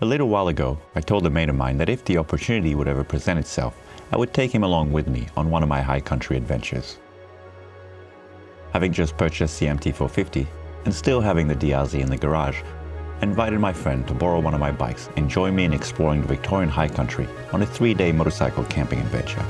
A little while ago, I told a mate of mine that if the opportunity would ever present itself, I would take him along with me on one of my high country adventures. Having just purchased the MT450 and still having the DRZ in the garage, I invited my friend to borrow one of my bikes and join me in exploring the Victorian high country on a 3-day motorcycle camping adventure.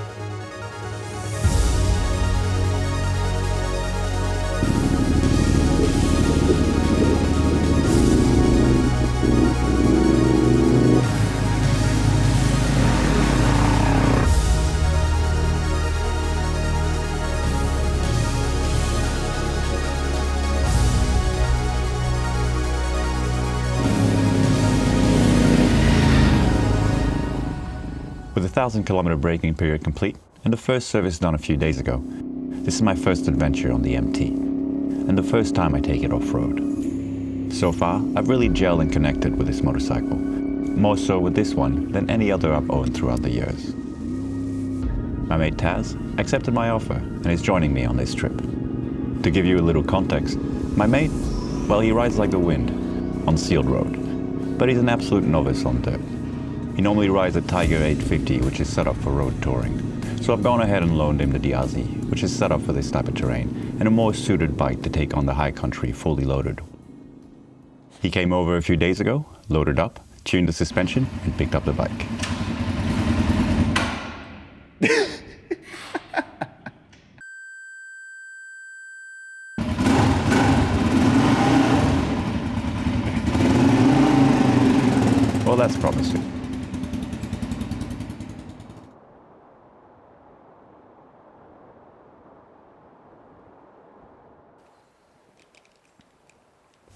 With a 1,000-kilometer braking period complete and the first service done a few days ago, this is my first adventure on the MT, and the first time I take it off-road. So far, I've really gelled and connected with this motorcycle, more so with this one than any other I've owned throughout the years. My mate Taz accepted my offer and is joining me on this trip. To give you a little context, my mate, well, he rides like the wind on sealed road, but he's an absolute novice on dirt. He normally rides a Tiger 850, which is set up for road touring. So I've gone ahead and loaned him the DRZ, which is set up for this type of terrain, and a more suited bike to take on the high country fully loaded. He came over a few days ago, loaded up, tuned the suspension, and picked up the bike. Well, that's promising.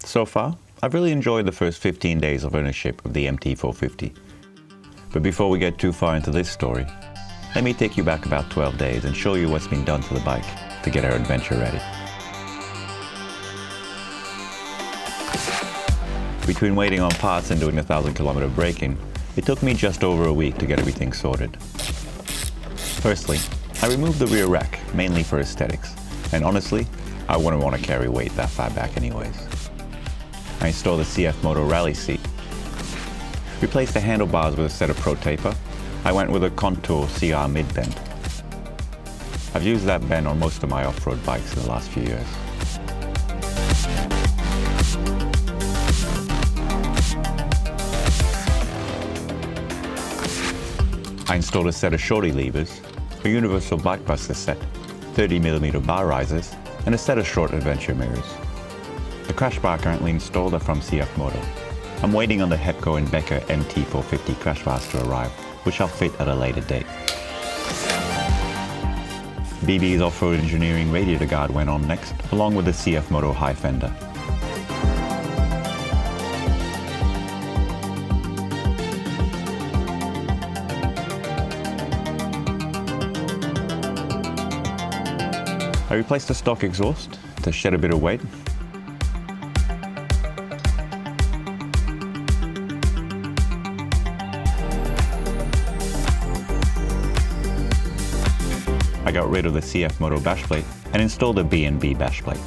So far, I've really enjoyed the first 15 days of ownership of the MT450. But before we get too far into this story, let me take you back about 12 days and show you what's been done to the bike to get our adventure ready. Between waiting on parts and doing the 1,000-kilometer braking, it took me just over a week to get everything sorted. Firstly, I removed the rear rack, mainly for aesthetics, and honestly, I wouldn't want to carry weight that far back anyways. I installed the CFmoto rally seat. Replaced the handlebars with a set of Pro Taper. I went with a Contour CR mid-bend. I've used that bend on most of my off-road bikes in the last few years. I installed a set of shorty levers, a universal bikebuster set, 30mm bar risers, and a set of short adventure mirrors. The crash bar currently installed are from CFmoto. I'm waiting on the Hepco and Becker MT450 crash bars to arrive, which I'll fit at a later date. BB's off-road engineering radiator guard went on next, along with the CFmoto high fender. I replaced the stock exhaust to shed a bit of weight. I got rid of the CFmoto bash plate and installed a B&B bash plate.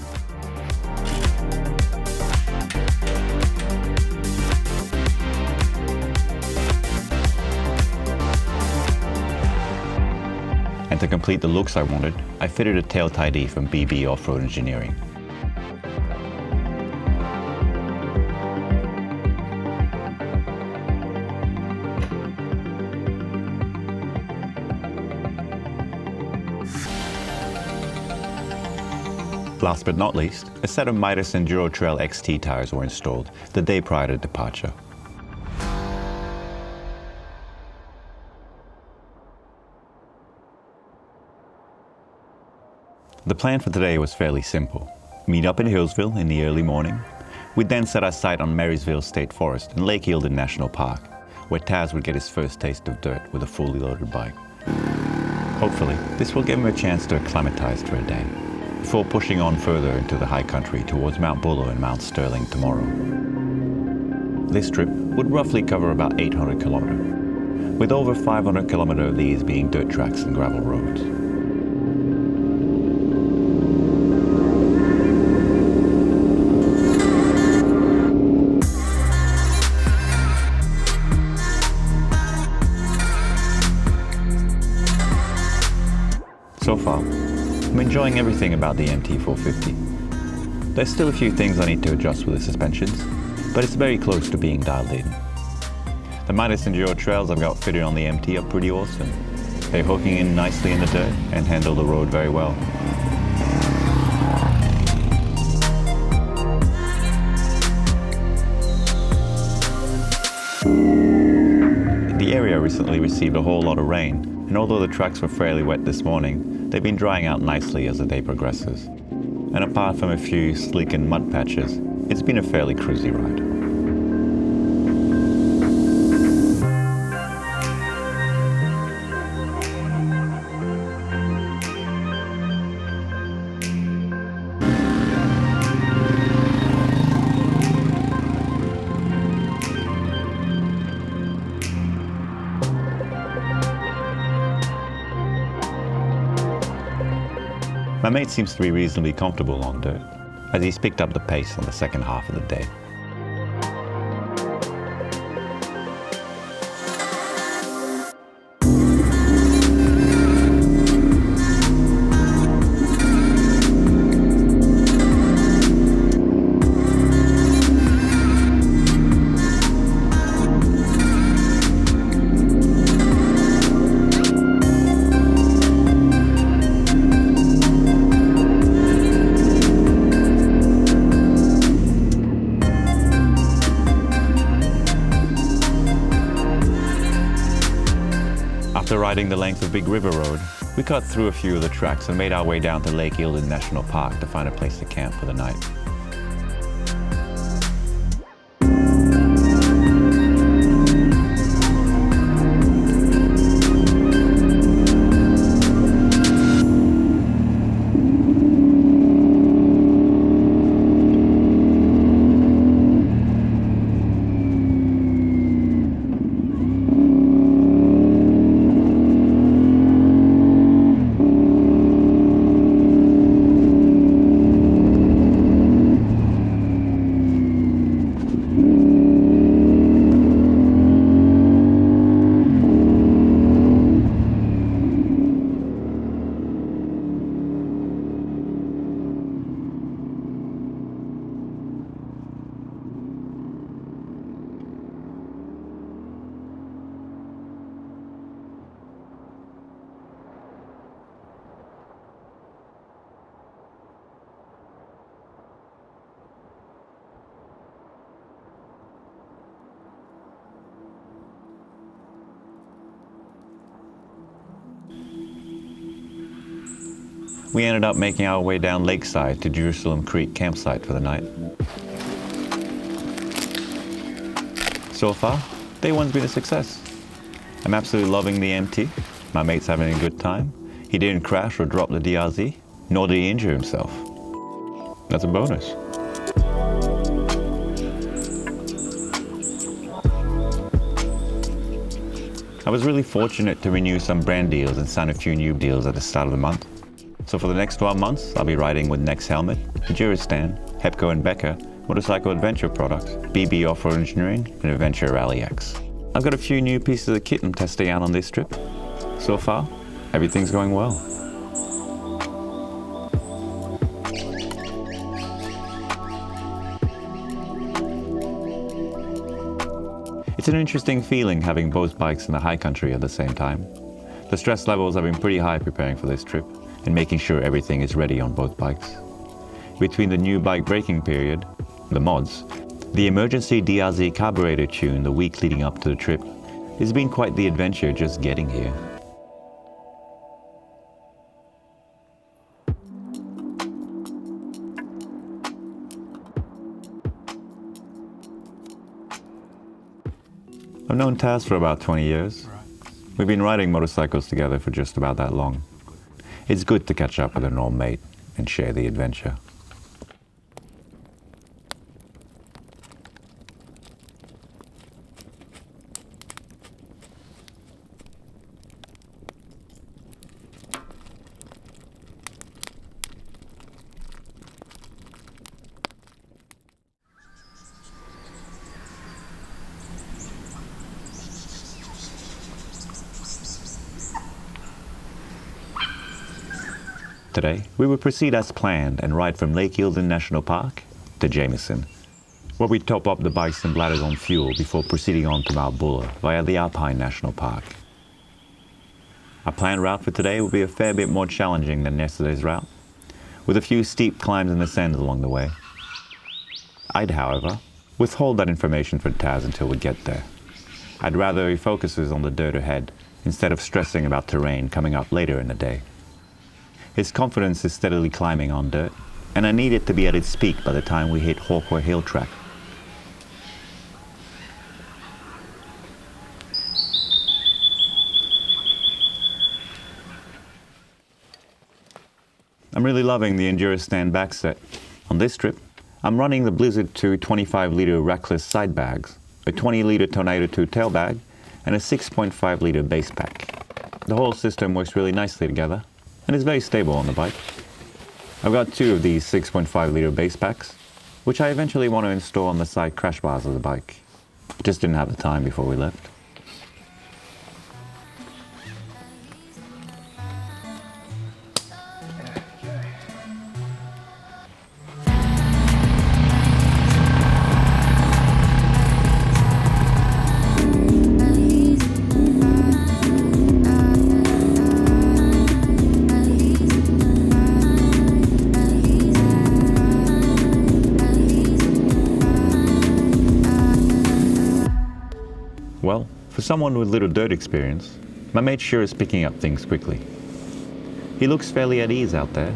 And to complete the looks I wanted, I fitted a tail tidy from BB Off-Road Engineering. Last but not least, a set of Midas Enduro Trail XT tires were installed the day prior to departure. The plan for today was fairly simple. Meet up in Hillsville in the early morning. We'd then set our sight on Marysville State Forest and Lake Eildon National Park, where Taz would get his first taste of dirt with a fully loaded bike. Hopefully, this will give him a chance to acclimatize for a day, before pushing on further into the high country towards Mount Buller and Mount Sterling tomorrow. This trip would roughly cover about 800 kilometers, with over 500 kilometers of these being dirt tracks and gravel roads. enjoying everything about the MT450. There's still a few things I need to adjust with the suspensions, but it's very close to being dialed in. The Midas Enduro trails I've got fitted on the MT are pretty awesome. They're hooking in nicely in the dirt and handle the road very well. The area recently received a whole lot of rain, and although the tracks were fairly wet this morning, they've been drying out nicely as the day progresses. And apart from a few sleek and mud patches, it's been a fairly cruisy ride. My mate seems to be reasonably comfortable on dirt, as he's picked up the pace on the second half of the day. After riding the length of Big River Road, we cut through a few of the tracks and made our way down to Lake Eildon National Park to find a place to camp for the night. We ended up making our way down Lakeside to Jerusalem Creek campsite for the night. So far, day one's been a success. I'm absolutely loving the MT. My mate's having a good time. He didn't crash or drop the DRZ, nor did he injure himself. That's a bonus. I was really fortunate to renew some brand deals and sign a few new deals at the start of the month. So for the next 12 months, I'll be riding with Next Helmet, Juristan, Hepco and Becker, Motorcycle Adventure Products, BB Off-Road Engineering, and Adventure Rally X. I've got a few new pieces of kit I'm testing out on this trip. So far, everything's going well. It's an interesting feeling having both bikes in the high country at the same time. The stress levels have been pretty high preparing for this trip and making sure everything is ready on both bikes. Between the new bike braking period, the mods, the emergency DRZ carburetor tune the week leading up to the trip, it's been quite the adventure just getting here. I've known Taz for about 20 years. We've been riding motorcycles together for just about that long. It's good to catch up with an old mate and share the adventure. today, we will proceed as planned and ride from Lake Eildon National Park to Jameson, where we top up the bikes and bladders on fuel before proceeding on to Mount Buller via the Alpine National Park. Our planned route for today will be a fair bit more challenging than yesterday's route, with a few steep climbs and ascents along the way. I'd, however, withhold that information for Taz until we get there. I'd rather he focuses on the dirt ahead instead of stressing about terrain coming up later in the day. His confidence is steadily climbing on dirt, and I need it to be at its peak by the time we hit Hawker Hill Track. I'm really loving the Enduro stand back set. On this trip, I'm running the Blizzard 2 25-litre rackless side bags, a 20-litre Tornado 2 tail bag, and a 6.5-litre base pack. The whole system works really nicely together and is very stable on the bike. I've got 2 of these 6.5-litre base packs, which I eventually want to install on the side crash bars of the bike. Just didn't have the time before we left. Well, for someone with little dirt experience, my mate sure is picking up things quickly. He looks fairly at ease out there.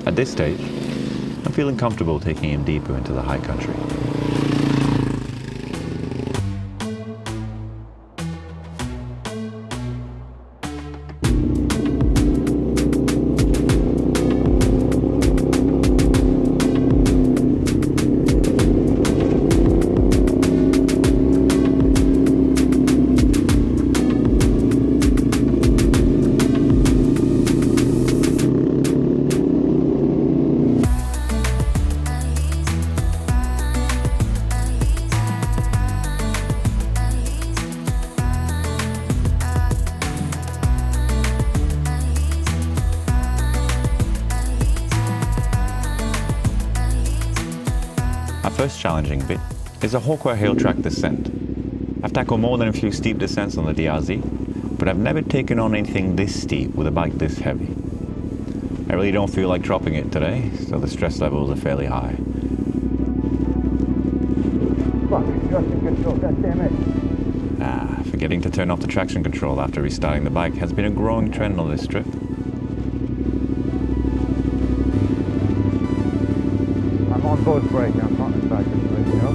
At this stage, I'm feeling comfortable taking him deeper into the high country. Our first challenging bit is a Hawker Hill Track descent. I've tackled more than a few steep descents on the DRZ, but I've never taken on anything this steep with a bike this heavy. I really don't feel like dropping it today, so the stress levels are fairly high. Fuck, traction control, god damn it. Forgetting to turn off the traction control after restarting the bike has been a growing trend on this trip. I'm on both brakes, I'm not in back this way, you know?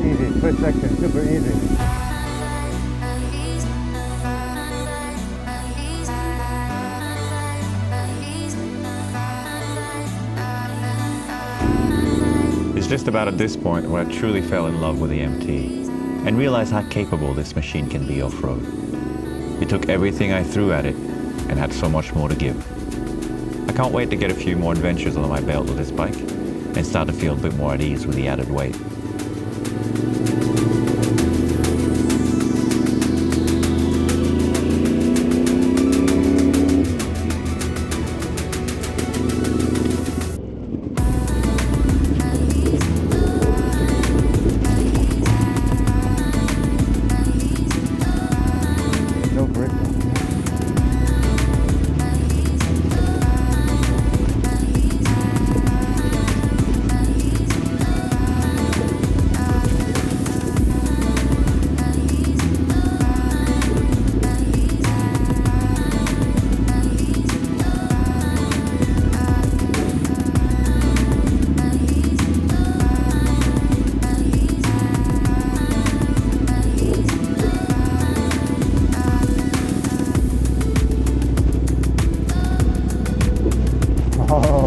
Easy, first section, super easy. It's just about at this point where I truly fell in love with the MT and realized how capable this machine can be off-road. It took everything I threw at it and had so much more to give. I can't wait to get a few more adventures under my belt with this bike and start to feel a bit more at ease with the added weight.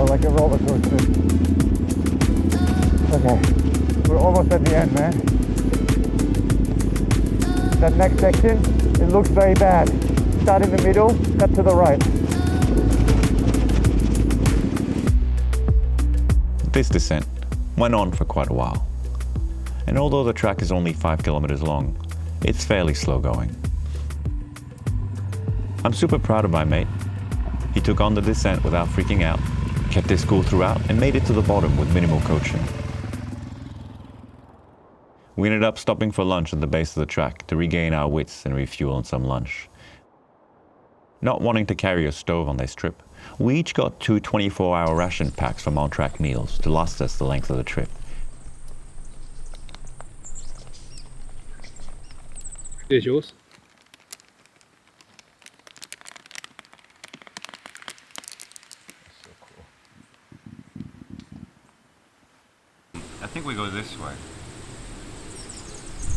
Like a roller coaster. Okay, we're almost at the end, man. That next section, it looks very bad. Start in the middle, cut to the right. This descent went on for quite a while. and although the track is only 5 kilometers long, it's fairly slow going. I'm super proud of my mate. He took on the descent without freaking out, kept his cool throughout, and made it to the bottom with minimal coaching. We ended up stopping for lunch at the base of the track to regain our wits and refuel on some lunch. Not wanting to carry a stove on this trip, we each got 2 24-hour ration packs from on-track meals to last us the length of the trip. Here's yours. So cool. I think we go this way.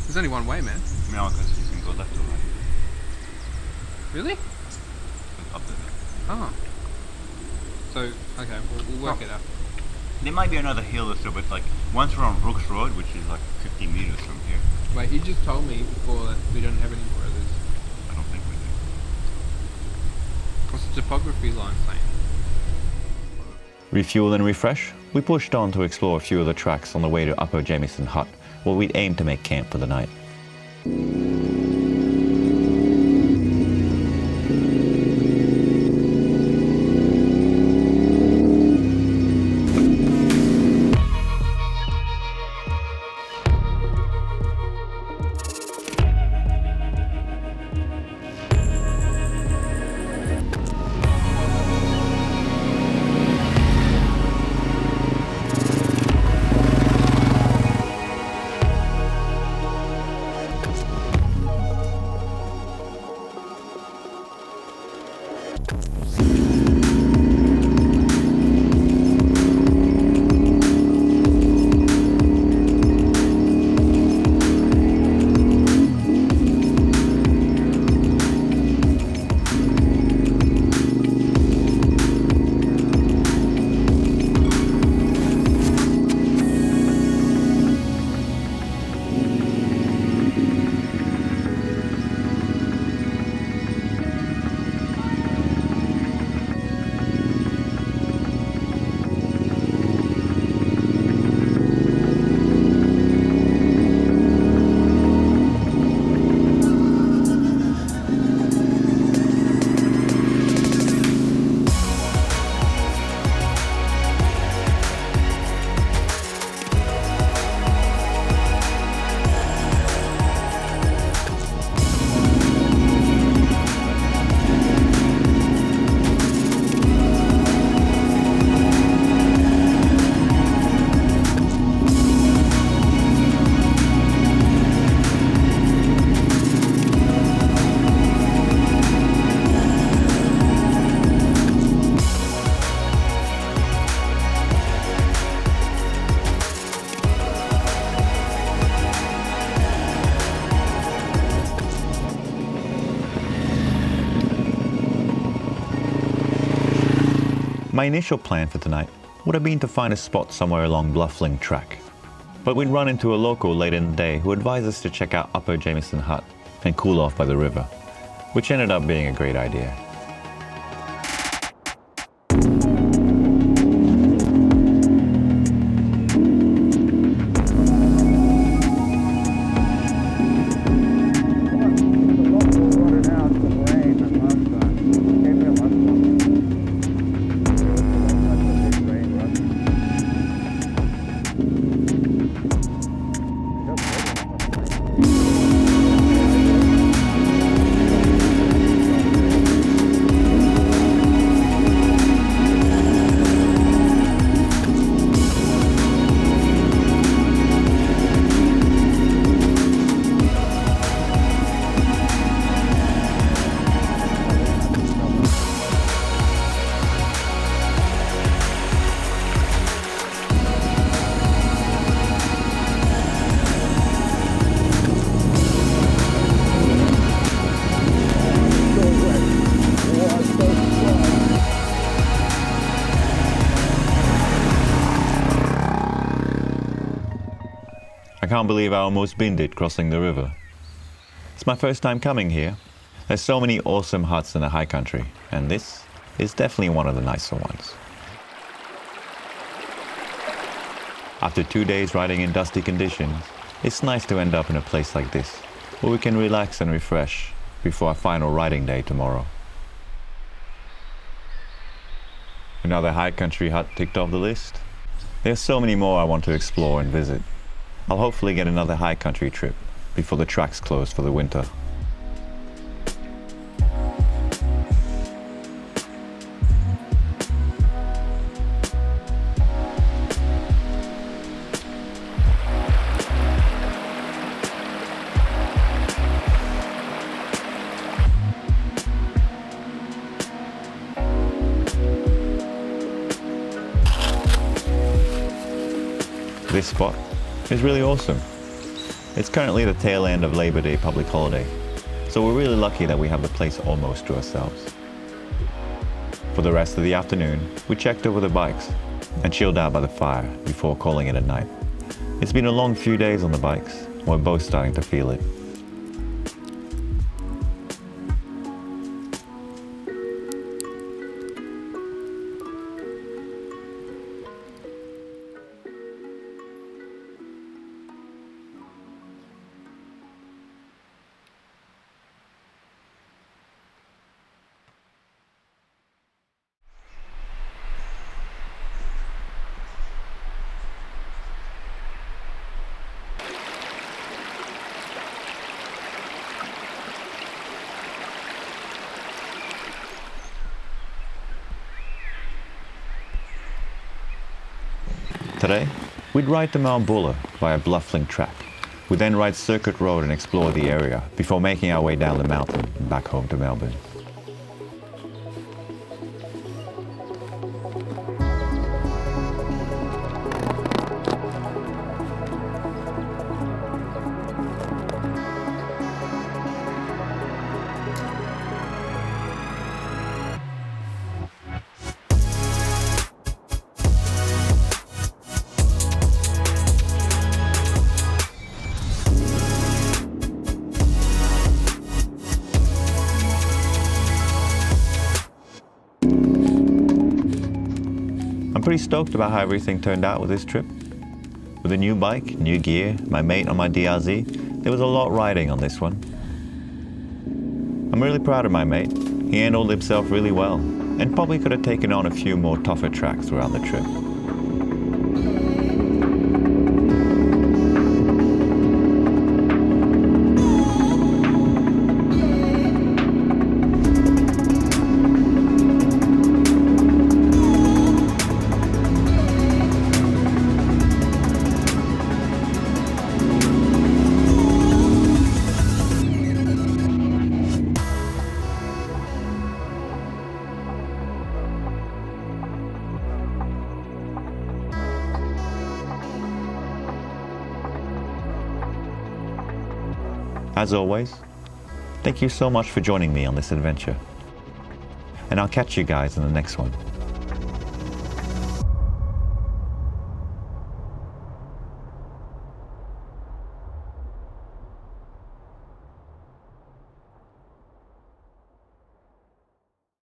There's only one way, man. No, because you can go left or right. Really? Up there. Oh. So, okay, we'll work it out. There might be another hill or so, but like once we're on Brooks Road, which is like 50 meters from here. Wait, you just told me before that we don't have any more of this. I don't think we do. What's the topography line saying? Refuel and refresh, we pushed on to explore a few of the tracks on the way to Upper Jamieson Hut, where we'd aim to make camp for the night. My initial plan for tonight would have been to find a spot somewhere along Bluffling Track. But we'd run into a local late in the day who advised us to check out Upper Jamieson Hut and cool off by the river, which ended up being a great idea. I can't believe I almost binned it crossing the river. It's my first time coming here. There's so many awesome huts in the high country, and this is definitely one of the nicer ones. After 2 days riding in dusty conditions, It's nice to end up in a place like this, where we can relax and refresh before our final riding day tomorrow. Another high country hut ticked off the list. There's so many more I want to explore and visit. I'll hopefully get another high country trip before the tracks close for the winter. This spot is really awesome. It's currently the tail end of Labor Day public holiday, so we're really lucky that we have the place almost to ourselves. For the rest of the afternoon, we checked over the bikes and chilled out by the fire before calling it a night. It's been a long few days on the bikes, and we're both starting to feel it. Today, we'd ride to Mount Buller via Bluffling Track. We'd then ride Circuit Road and explore the area before making our way down the mountain and back home to Melbourne. I'm pretty stoked about how everything turned out with this trip. With a new bike, new gear, my mate on my DRZ, there was a lot riding on this one. I'm really proud of my mate. He handled himself really well, and probably could have taken on a few more tougher tracks throughout the trip. As always, thank you so much for joining me on this adventure. And I'll catch you guys in the next one.